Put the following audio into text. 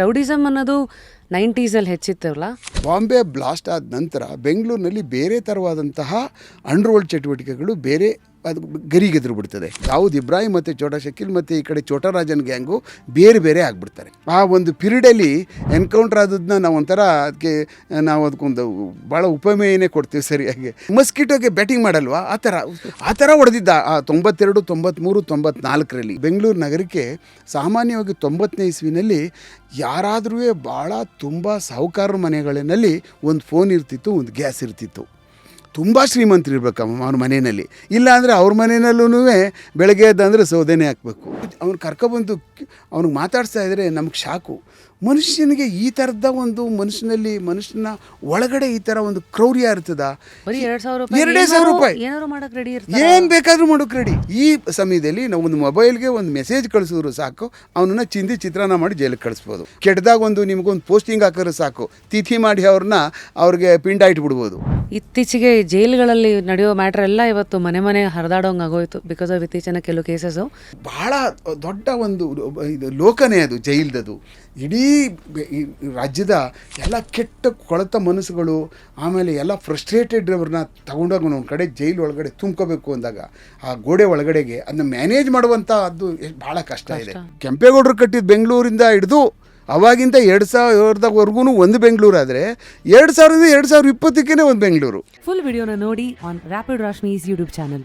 Rowdyism ಅನ್ನೋದು 90s ಹೆಚ್ಚಿತ್ತಲ್ಲ. Bombay blast ಆದ ನಂತರ ಬೆಂಗಳೂರಿನಲ್ಲಿ ಬೇರೆ ಥರವಾದಂತಹ ಅಂಡರ್ವರ್ಲ್ಡ್ ಚಟುವಟಿಕೆಗಳು ಬೇರೆ ಅದು ಗರಿಗೆದ್ರು ಬಿಡ್ತದೆ. ಯಾವುದು ಇಬ್ರಾಹಿಂ ಮತ್ತು ಚೋಟಾ ಶಕೀಲ್ ಮತ್ತು ಈ ಕಡೆ ಚೋಟಾ ರಾಜನ್ ಗ್ಯಾಂಗು ಬೇರೆ ಬೇರೆ ಆಗಿಬಿಡ್ತಾರೆ. ಆ ಒಂದು ಪೀರಿಯಡಲ್ಲಿ ಎನ್ಕೌಂಟರ್ ಆದದನ್ನ ನಾವು ಒಂಥರ ಅದಕ್ಕೆ ನಾವು ಅದಕ್ಕೊಂದು ಭಾಳ ಉಪಮೇಯನೇ ಕೊಡ್ತೀವಿ ಸರಿಯಾಗಿ. ಮಸ್ಕಿಟೋಗೆ ಬ್ಯಾಟಿಂಗ್ ಮಾಡಲ್ವಾ ಆ ಥರ ಹೊಡೆದಿದ್ದ 92, 93, 94ರಲ್ಲಿ ಬೆಂಗಳೂರು ನಗರಕ್ಕೆ ಸಾಮಾನ್ಯವಾಗಿ 90ನೇ ಇಸ್ವಿನಲ್ಲಿ ಯಾರಾದ್ರೂ ಭಾಳ ತುಂಬ ಸಾಹುಕಾರರ ಮನೆಗಳಲ್ಲಿ ಒಂದು ಫೋನ್ ಇರ್ತಿತ್ತು, ಒಂದು ಗ್ಯಾಸ್ ಇರ್ತಿತ್ತು. ತುಂಬ ಶ್ರೀಮಂತರು ಇರ್ಬೇಕಮ್ಮ ಅವ್ರ ಮನೆಯಲ್ಲಿ. ಇಲ್ಲಾಂದರೆ ಅವ್ರ ಮನೆಯಲ್ಲೂ ಬೆಳಗ್ಗೆ ಎದ್ದಂದರೆ ಸೌದೆನೇ ಹಾಕಬೇಕು. ಅವ್ನು ಕರ್ಕೊಬಂದು ಅವ್ನಿಗೆ ಮಾತಾಡ್ಸ್ತಾ ಇದ್ದರೆ ನಮ್ಗೆ ಶಾಕು. ಮನುಷ್ಯನಿಗೆ ಈ ಥರದ ಒಂದು ಮನುಷ್ಯನ ಒಳಗಡೆ ಈ ಥರ ಒಂದು ಕ್ರೌರ್ಯ ಇರ್ತದ. ₹2,000 ಏನು ಬೇಕಾದರೂ ಮಾಡೋಕೆ ರೆಡಿ. ಈ ಸಮಯದಲ್ಲಿ ನಾವು ಒಂದು ಮೊಬೈಲ್ಗೆ ಒಂದು ಮೆಸೇಜ್ ಕಳಿಸಿದ್ರು ಸಾಕು, ಅವನನ್ನ ಚಿತ್ರಾನ್ನ ಮಾಡಿ ಜೈಲಿಗೆ ಕಳಿಸ್ಬೋದು. ಕೆಟ್ಟದಾಗ ನಿಮಗೊಂದು ಪೋಸ್ಟಿಂಗ್ ಹಾಕಿದ್ರೆ ಸಾಕು, ತಿಥಿ ಮಾಡಿ ಅವ್ರಿಗೆ ಪಿಂಡ ಇಟ್ಬಿಡ್ಬೋದು. ಇತ್ತೀಚೆಗೆ ಜೈಲುಗಳಲ್ಲಿ ನಡೆಯೋ ಮ್ಯಾಟ್ರ್ ಎಲ್ಲ ಇವತ್ತು ಮನೆ ಹರಿದಾಡೋಂಗೆ ಆಗೋಯ್ತು ಬಿಕಾಸ್ ಆಫ್ ಇತ್ತೀಚಿನ ಕೆಲವು ಕೇಸಸ್ಸು. ಬಹಳ ದೊಡ್ಡ ಒಂದು ಇದು ಲೋಕನೇ ಅದು ಜೈಲ್ದದು. ಇಡೀ ರಾಜ್ಯದ ಎಲ್ಲ ಕೆಟ್ಟ ಕೊಳತ ಮನಸ್ಸುಗಳು, ಆಮೇಲೆ ಎಲ್ಲ ಫ್ರಸ್ಟ್ರೇಟೆಡ್ ಅವ್ರನ್ನ ತಗೊಂಡೋಗಿ ಒಂದು ಕಡೆ ಜೈಲು ಒಳಗಡೆ ತುಂಬ್ಕೋಬೇಕು ಅಂದಾಗ ಆ ಗೋಡೆ ಒಳಗಡೆಗೆ ಅದನ್ನ ಮ್ಯಾನೇಜ್ ಮಾಡುವಂಥ ಅದು ಭಾಳ ಕಷ್ಟ ಇದೆ. ಕೆಂಪೇಗೌಡರು ಕಟ್ಟಿದ ಬೆಂಗಳೂರಿಂದ ಹಿಡಿದು ಅವಾಗಿಂದ 2000ವರೆಗೂ ಒಂದು ಬೆಂಗಳೂರು ಆದರೆ 2000ರಿಂದ 2020ಕ್ಕೇ ಒಂದು ಬೆಂಗಳೂರು. ಫುಲ್ ವಿಡಿಯೋನ ನೋಡಿ ಆನ್ ರ್ಯಾಪಿಡ್ ರಾಶ್ಮೀಸ್ ಯೂಟ್ಯೂಬ್ ಚಾನಲ್.